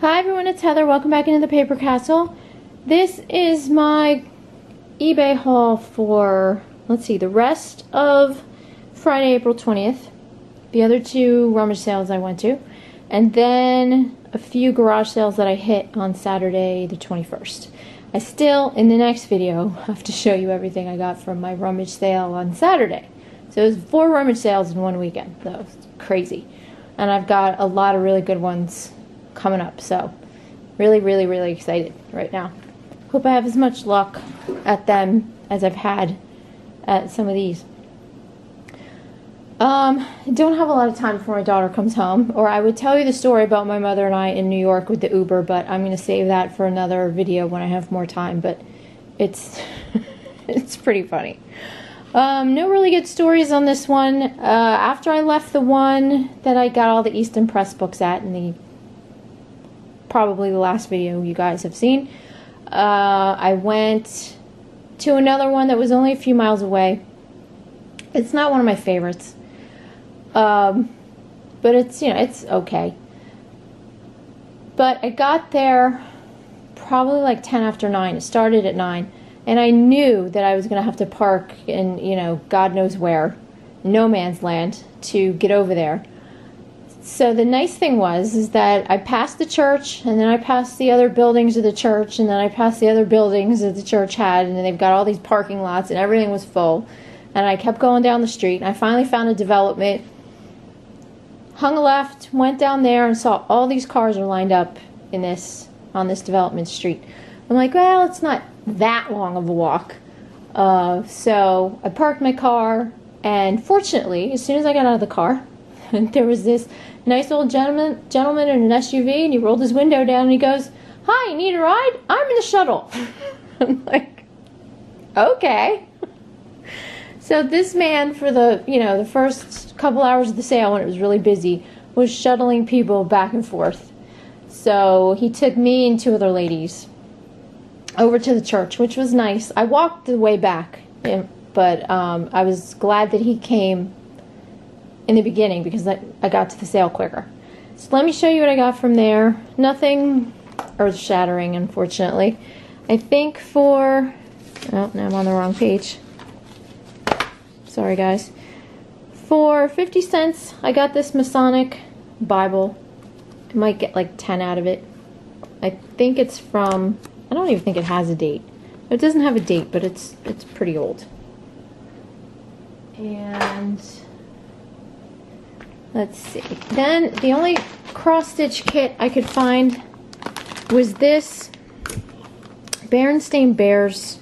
Hi everyone, it's Heather. Welcome back into the Paper Castle. This is my eBay haul for, let's see, the rest of Friday, April 20th. The other two rummage sales I went to. And then a few garage sales that I hit on Saturday the 21st. I still, in the next video, have to show you everything I got from my rummage sale on Saturday. So it was 4 rummage sales in one weekend. That was crazy. And I've got a lot of really good ones coming up, so really excited right now. Hope I have as much luck at them as I've had at some of these. I don't have a lot of time before my daughter comes home, or I would tell you the story about my mother and I in New York with the Uber, but I'm going to save that for another video when I have more time, but it's it's pretty funny. No really good stories on this one. After I left the one that I got all the Easton Press books at, in probably the last video you guys have seen, I went to another one that was only a few miles away. It's not one of my favorites, but it's, you know, it's okay. But I got there probably like 10 after 9. It started at 9. And I knew that I was going to have to park in, you know, God knows where, no man's land, to get over there. So the nice thing is that I passed the church, and then I passed the other buildings of the church, and then I passed the other buildings that the church had, and then they've got all these parking lots, and everything was full. And I kept going down the street, and I finally found a development, hung a left, went down there, and saw all these cars are lined up in on this development street. I'm like, well, it's not that long of a walk. So I parked my car, and fortunately, as soon as I got out of the car, there was this nice old gentleman in an SUV, and he rolled his window down, and he goes, "Hi, you need a ride? I'm in a shuttle." I'm like, okay. So this man, for the first couple hours of the sale when it was really busy, was shuttling people back and forth. So he took me and 2 other ladies over to the church, which was nice. I walked the way back, but I was glad that he came in the beginning because I got to the sale quicker. So let me show you what I got from there. Nothing earth-shattering, unfortunately. I think for... oh, now I'm on the wrong page. Sorry, guys. For 50 cents, I got this Masonic Bible. I might get like 10 out of it. I think it's from... I don't even think it has a date. It doesn't have a date, but it's pretty old. And let's see. Then the only cross-stitch kit I could find was this Berenstain Bears.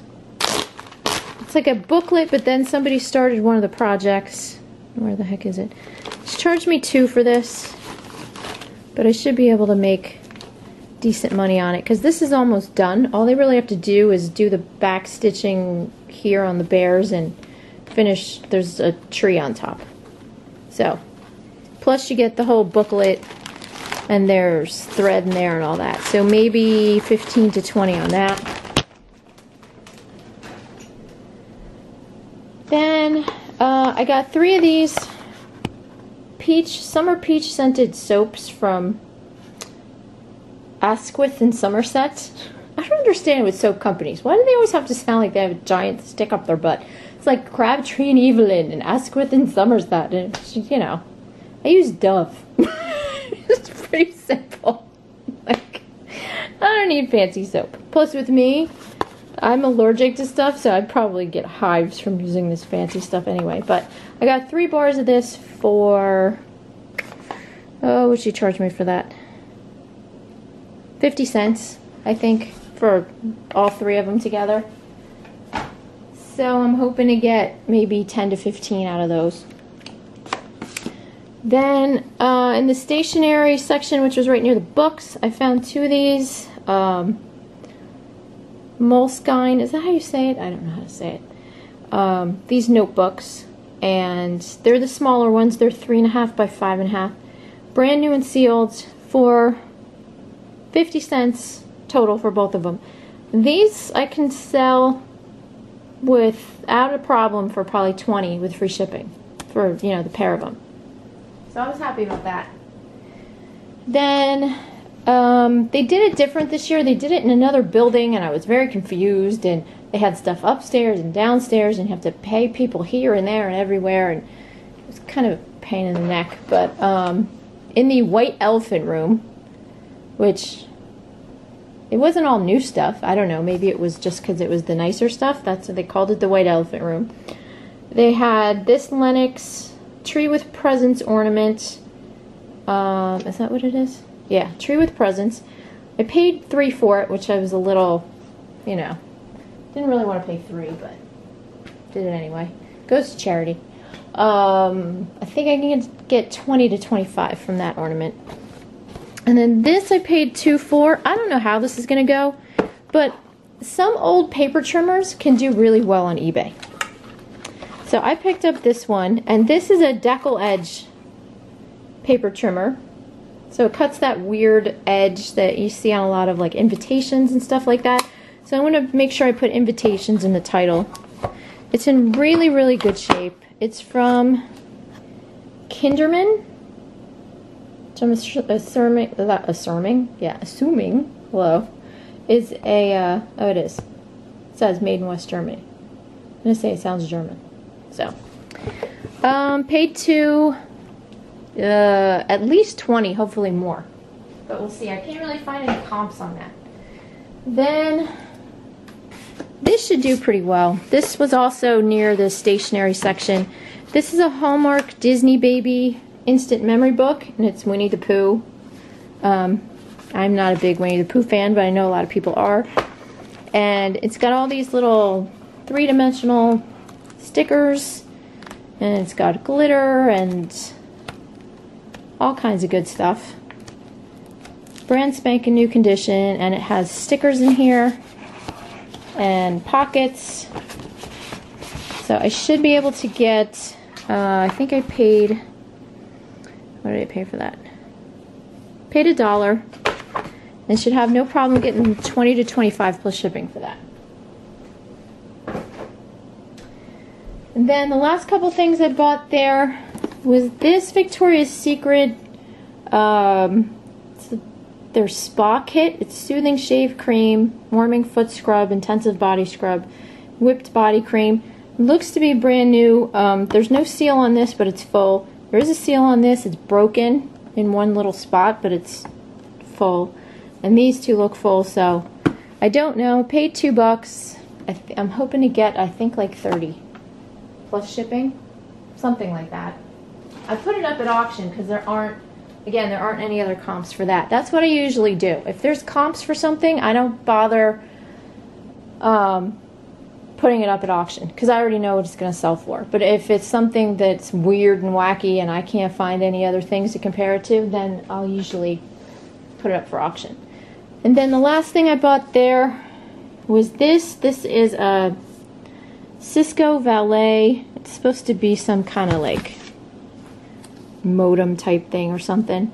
It's like a booklet, but then somebody started one of the projects. Where the heck is it? She charged me $2 for this, but I should be able to make decent money on it because this is almost done. All they really have to do is do the back stitching here on the bears and finish. There's a tree on top. So, plus you get the whole booklet, and there's thread in there and all that. So maybe 15 to 20 on that. Then I got 3 of these summer peach scented soaps from Asquith in Somerset. I don't understand with soap companies. Why do they always have to sound like they have a giant stick up their butt? It's like Crabtree and Evelyn and Asquith in Somerset. And it's, you know, I use Dove. It's pretty simple. Like, I don't need fancy soap. Plus with me, I'm allergic to stuff, so I'd probably get hives from using this fancy stuff anyway. But I got 3 bars of this for... oh, what she charged me for that? 50 cents, I think, for all 3 of them together. So I'm hoping to get maybe 10 to 15 out of those. Then in the stationery section, which was right near the books, I found 2 of these. Moleskine, is that how you say it? I don't know how to say it. These notebooks, and they're the smaller ones. They're 3.5 by 5.5. Brand new and sealed for 50 cents total for both of them. These I can sell without a problem for probably 20 with free shipping for, you know, the pair of them. So I was happy about that. Then They did it different this year. They did it in another building, and I was very confused, and they had stuff upstairs and downstairs, and you have to pay people here and there and everywhere, and it was kind of a pain in the neck. But in the White Elephant Room, which it wasn't all new stuff. I don't know. Maybe it was just because it was the nicer stuff. That's what they called it, the White Elephant Room. They had this Lenox tree with presents ornament. Is that what it is? Yeah, tree with presents. I paid $3 for it, which I was a little, you know, didn't really want to pay $3, but did it anyway. Goes to charity. I think I can get 20 to 25 from that ornament. And then this I paid $2 for. I don't know how this is going to go, but some old paper trimmers can do really well on eBay. So I picked up this one, and this is a decal edge paper trimmer. So it cuts that weird edge that you see on a lot of like invitations and stuff like that. So I want to make sure I put invitations in the title. It's in really, really good shape. It's from Kinderman. Which I'm assuming, hello, is a, oh it is. It says made in West Germany. I'm going to say it sounds German. So, paid to at least 20, hopefully more. But we'll see. I can't really find any comps on that. Then, this should do pretty well. This was also near the stationery section. This is a Hallmark Disney Baby Instant Memory Book, and it's Winnie the Pooh. I'm not a big Winnie the Pooh fan, but I know a lot of people are. And it's got all these little three-dimensional stickers, and it's got glitter and all kinds of good stuff. Brand spanking new condition, and it has stickers in here and pockets. So I should be able to get, I think I paid, what did I pay for that? Paid $1, and should have no problem getting 20 to 25 plus shipping for that. And then the last couple things I bought there was this Victoria's Secret, it's their spa kit. It's soothing shave cream, warming foot scrub, intensive body scrub, whipped body cream. It looks to be brand new. There's no seal on this, but it's full. There is a seal on this. It's broken in one little spot, but it's full. And these two look full, so I don't know. Paid $2. I'm hoping to get, I think, like 30 plus shipping, something like that. I put it up at auction because there aren't any other comps for that. That's what I usually do. If there's comps for something, I don't bother putting it up at auction because I already know what it's going to sell for. But if it's something that's weird and wacky and I can't find any other things to compare it to, then I'll usually put it up for auction. And then the last thing I bought there was this. This is a Cisco Valet. It's supposed to be some kind of like modem type thing or something.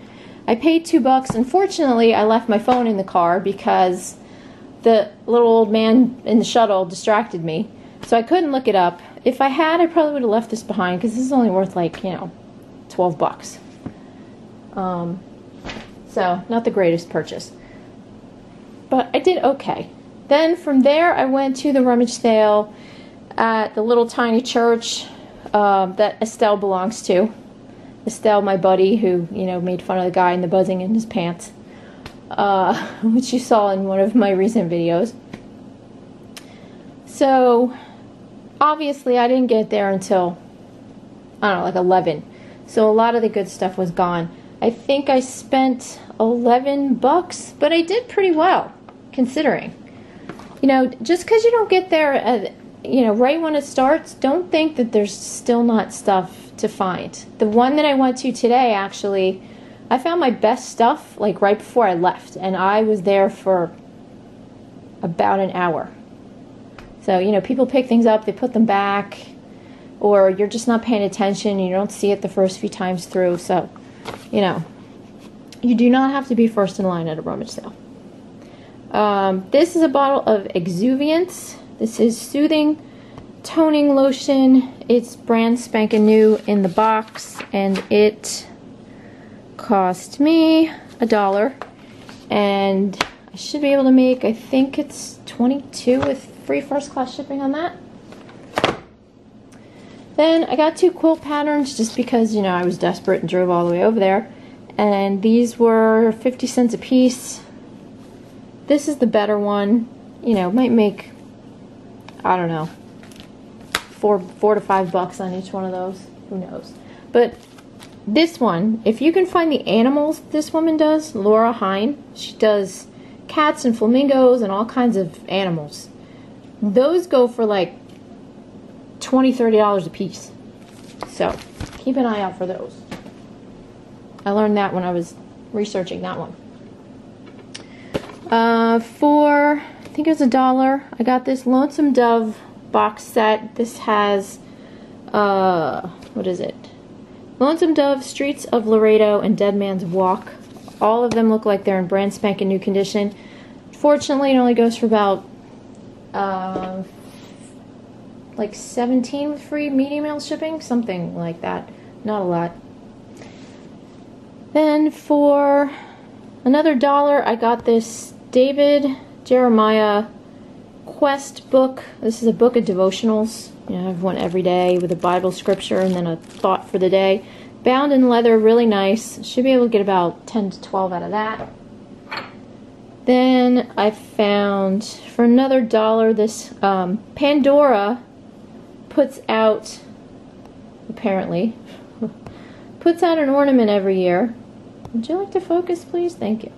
I paid $2. Unfortunately, I left my phone in the car because the little old man in the shuttle distracted me, so I couldn't look it up. If I had, I probably would have left this behind because this is only worth like, you know, $12. So not the greatest purchase, but I did okay. Then from there I went to the rummage sale at the little tiny church that Estelle belongs to. Estelle, my buddy, who, you know, made fun of the guy in the buzzing in his pants, which you saw in one of my recent videos. So, obviously, I didn't get there until, I don't know, like 11. So a lot of the good stuff was gone. I think I spent $11, but I did pretty well, considering. You know, just because you don't get there at, you know, right when it starts, don't think that there's still not stuff to find. The one that I went to today, actually, I found my best stuff like right before I left, and I was there for about an hour. So, you know, people pick things up, they put them back, or you're just not paying attention, you don't see it the first few times through. So, you know, you do not have to be first in line at a rummage sale. This is a bottle of Exuviance. This is Soothing Toning Lotion. It's brand spanking new in the box, and it cost me $1. And I should be able to make, I think it's 22 with free first class shipping on that. Then I got 2 quilt patterns just because, you know, I was desperate and drove all the way over there. And these were 50 cents a piece. This is the better one. You know, might make, I don't know, $4 to $5 on each one of those. Who knows? But this one, if you can find the animals this woman does, Laura Hine, she does cats and flamingos and all kinds of animals. Those go for like $20, $30 a piece. So keep an eye out for those. I learned that when I was researching that one. For, I think it was $1, I got this Lonesome Dove box set. This has, what is it? Lonesome Dove, Streets of Laredo, and Dead Man's Walk. All of them look like they're in brand spanking new condition. Fortunately, it only goes for about like $17 with free medium mail shipping, something like that. Not a lot. Then for another $1, I got this David Jeremiah Quest book. This is a book of devotionals. You know, I have one every day with a Bible scripture and then a thought for the day. Bound in leather, really nice. Should be able to get about 10 to 12 out of that. Then I found, for another $1, this Pandora puts out, apparently, puts out an ornament every year. Would you like to focus, please? Thank you.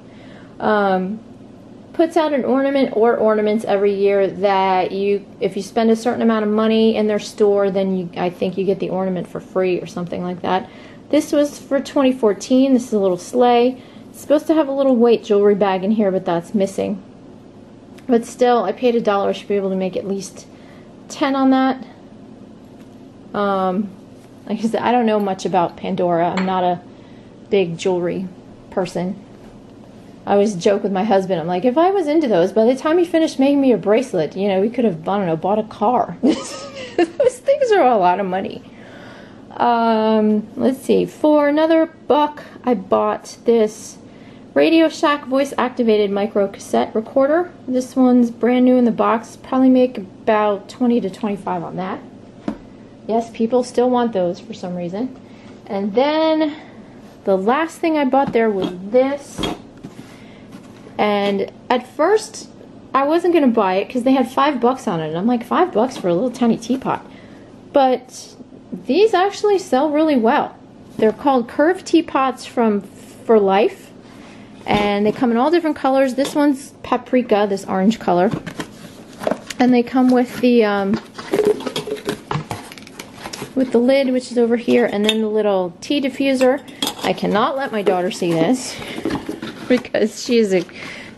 Puts out an ornament or ornaments every year that you, if you spend a certain amount of money in their store, then I think you get the ornament for free or something like that. This was for 2014. This is a little sleigh. It's supposed to have a little weight jewelry bag in here, but that's missing. But still, I paid $1. I should be able to make at least 10 on that. Like I said, I don't know much about Pandora. I'm not a big jewelry person. I always joke with my husband, I'm like, if I was into those, by the time he finished making me a bracelet, you know, we could have, I don't know, bought a car. Those things are a lot of money. Let's see, for another $1, I bought this Radio Shack voice activated micro cassette recorder. This one's brand new in the box. Probably make about 20 to 25 on that. Yes, people still want those for some reason. And then the last thing I bought there was this. And at first, I wasn't going to buy it because they had $5 on it. And I'm like, $5 for a little tiny teapot. But these actually sell really well. They're called curved teapots for Life. And they come in all different colors. This one's paprika, this orange color. And they come with the lid, which is over here, and then the little tea diffuser. I cannot let my daughter see this because she is a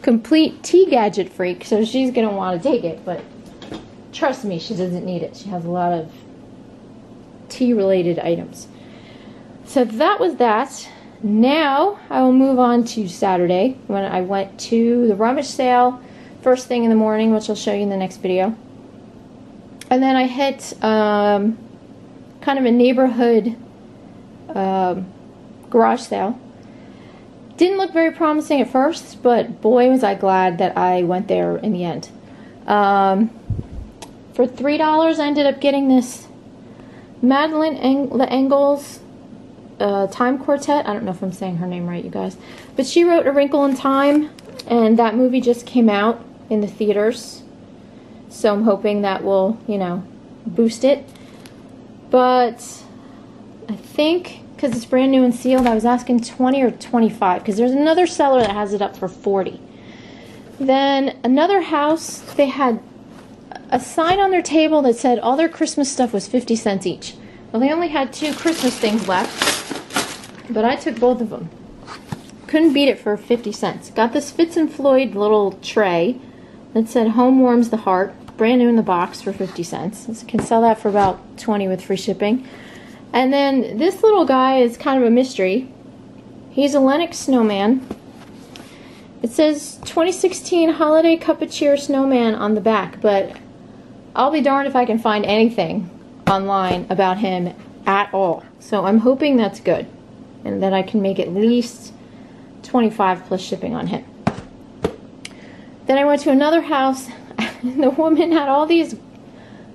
complete tea gadget freak, so she's going to want to take it, but trust me, she doesn't need it. She has a lot of tea-related items. So that was that. Now I will move on to Saturday when I went to the Rummage sale first thing in the morning, which I'll show you in the next video. And then I hit kind of a neighborhood garage sale. Didn't look very promising at first, but boy was I glad that I went there in the end. For $3 I ended up getting this Madeleine L'Engle's Time Quartet. I don't know if I'm saying her name right, you guys. But she wrote A Wrinkle in Time, and that movie just came out in the theaters. So I'm hoping that will, you know, boost it. But I think, because it's brand new and sealed, I was asking 20 or 25, because there's another seller that has it up for 40. Then another house, they had a sign on their table that said all their Christmas stuff was 50 cents each. Well, they only had 2 Christmas things left, but I took both of them. Couldn't beat it for 50 cents. Got this Fitz and Floyd little tray that said Home Warms the Heart, brand new in the box for 50 cents. So can sell that for about 20 with free shipping. And then this little guy is kind of a mystery. He's a Lennox snowman. It says 2016 Holiday Cup of Cheer Snowman on the back, but I'll be darned if I can find anything online about him at all. So I'm hoping that's good and that I can make at least 25 plus shipping on him. Then I went to another house, and the woman had all these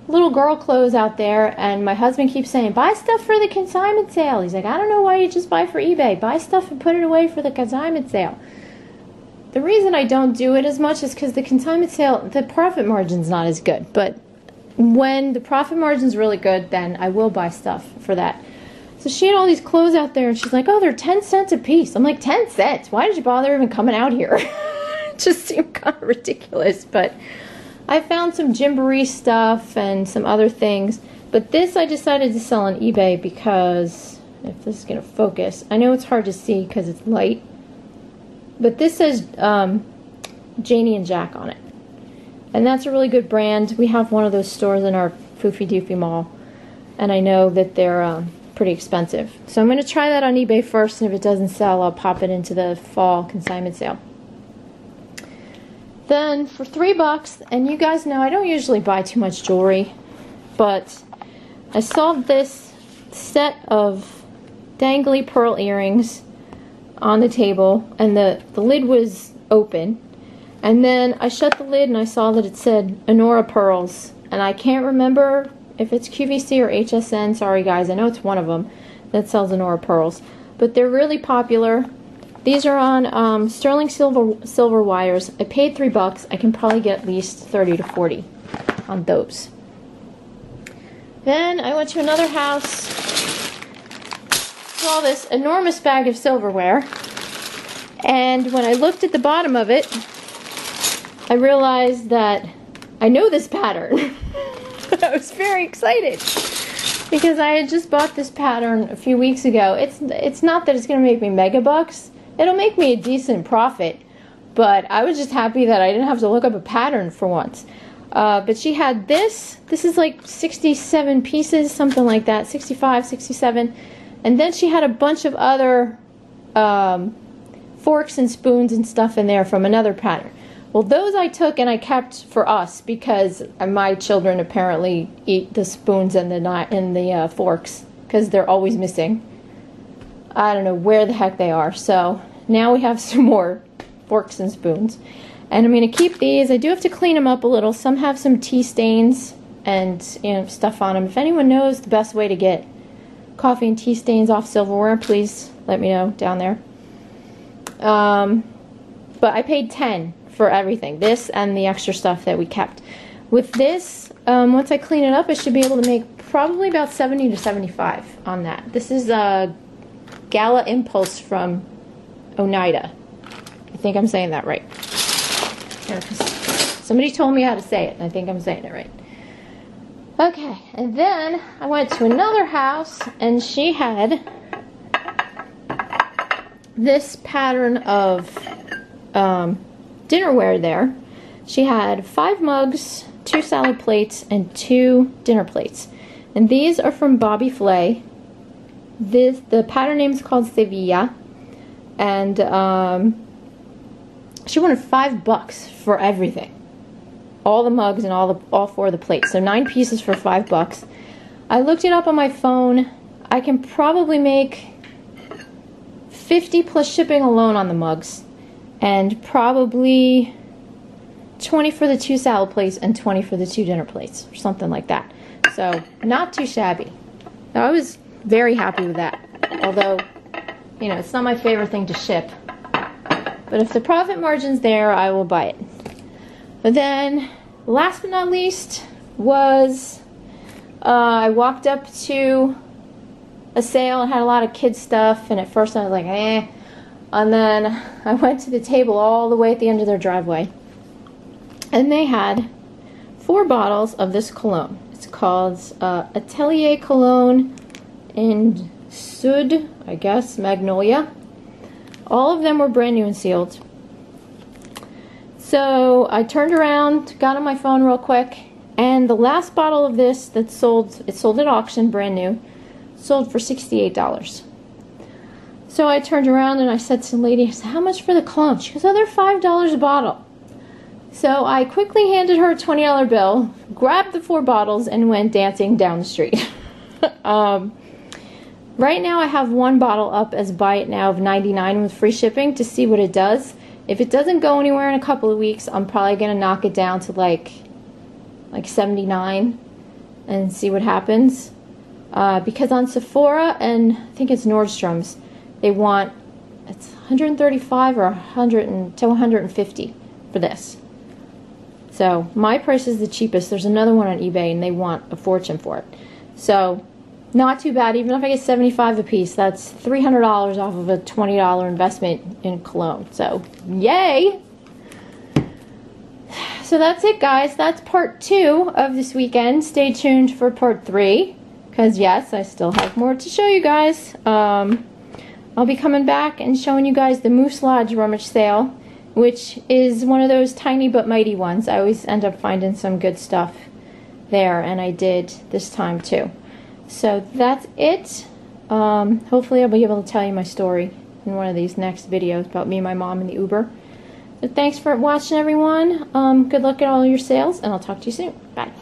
little girl clothes out there, and my husband keeps saying, buy stuff for the consignment sale. He's like, I don't know why you just buy for eBay. Buy stuff and put it away for the consignment sale. The reason I don't do it as much is because the consignment sale, the profit margin's not as good. But when the profit margin's really good, then I will buy stuff for that. So she had all these clothes out there, and she's like, oh, they're 10 cents a piece. I'm like, 10 cents? Why did you bother even coming out here? It just seemed kind of ridiculous. But I found some Gymboree stuff and some other things. But this I decided to sell on eBay because, if this is going to focus, I know it's hard to see because it's light. But this says Janie and Jack on it. And that's a really good brand. We have one of those stores in our Foofy Doofy Mall. And I know that they're pretty expensive. So I'm going to try that on eBay first, and if it doesn't sell, I'll pop it into the fall consignment sale. Then for $3, and you guys know I don't usually buy too much jewelry, but I saw this set of dangly pearl earrings on the table, and the lid was open. And then I shut the lid and I saw that it said Honora Pearls, and I can't remember if it's QVC or HSN. Sorry guys, I know it's one of them that sells Honora Pearls, but they're really popular. These are on sterling silver wires. I paid $3. I can probably get at least 30 to 40 on those. Then I went to another house, saw this enormous bag of silverware, and when I looked at the bottom of it, I realized that I know this pattern. I was very excited because I had just bought this pattern a few weeks ago. It's not that it's going to make me mega bucks. It'll make me a decent profit, but I was just happy that I didn't have to look up a pattern for once. But she had this. This is like 67 pieces, something like that, 65, 67. And then she had a bunch of other forks and spoons and stuff in there from another pattern. Well, those I took and I kept for us because my children apparently eat the spoons and the forks because they're always missing. I don't know where the heck they are. So now we have some more forks and spoons. And I'm going to keep these. I do have to clean them up a little. Some have some tea stains and stuff on them. If anyone knows the best way to get coffee and tea stains off silverware, please let me know down there. But I paid $10 for everything. This and the extra stuff that we kept. With this, once I clean it up, I should be able to make probably about 70 to 75 on that. This is a Gala Impulse from Oneida. I think I'm saying that right. Somebody told me how to say it, and I think I'm saying it right. Okay, and then I went to another house, and she had this pattern of dinnerware there. She had 5 mugs, 2 salad plates, and 2 dinner plates. And these are from Bobby Flay. The pattern name is called Sevilla, and she wanted $5 for everything, all the mugs and all 4 of the plates. So 9 pieces for $5. I looked it up on my phone. I can probably make $50 plus shipping alone on the mugs, and probably $20 for the 2 salad plates and $20 for the 2 dinner plates, or something like that. So not too shabby. I was very happy with that. Although, you know, it's not my favorite thing to ship. But if the profit margin's there, I will buy it. But then, last but not least, was I walked up to a sale and had a lot of kids stuff, and at first I was like, eh. And then I went to the table all the way at the end of their driveway, and they had 4 bottles of this cologne. It's called Atelier Cologne in Sud, I guess, Magnolia. All of them were brand new and sealed. So I turned around, got on my phone real quick, and the last bottle of this that sold, it sold at auction, brand new, sold for $68. So I turned around and I said to the lady, I said, how much for the cologne? She goes, oh, they're $5 a bottle. So I quickly handed her a $20 bill, grabbed the 4 bottles, and went dancing down the street. Right now I have 1 bottle up as buy it now of $99 with free shipping to see what it does. If it doesn't go anywhere in a couple of weeks, I'm probably going to knock it down to like 79 and see what happens. Because on Sephora and I think it's Nordstrom's, they want, it's 135 or 100 to 150 for this. So my price is the cheapest. There's another one on eBay and they want a fortune for it. So not too bad. Even if I get 75 a piece, that's $300 off of a $20 investment in cologne. So yay! So that's it, guys. That's part 2 of this weekend. Stay tuned for part 3, because yes, I still have more to show you guys. I'll be coming back and showing you guys the Moose Lodge rummage sale, which is one of those tiny but mighty ones. I always end up finding some good stuff there, and I did this time too. So that's it. Hopefully I'll be able to tell you my story in one of these next videos about me and my mom in the Uber. So thanks for watching, everyone. Good luck at all your sales, and I'll talk to you soon. Bye.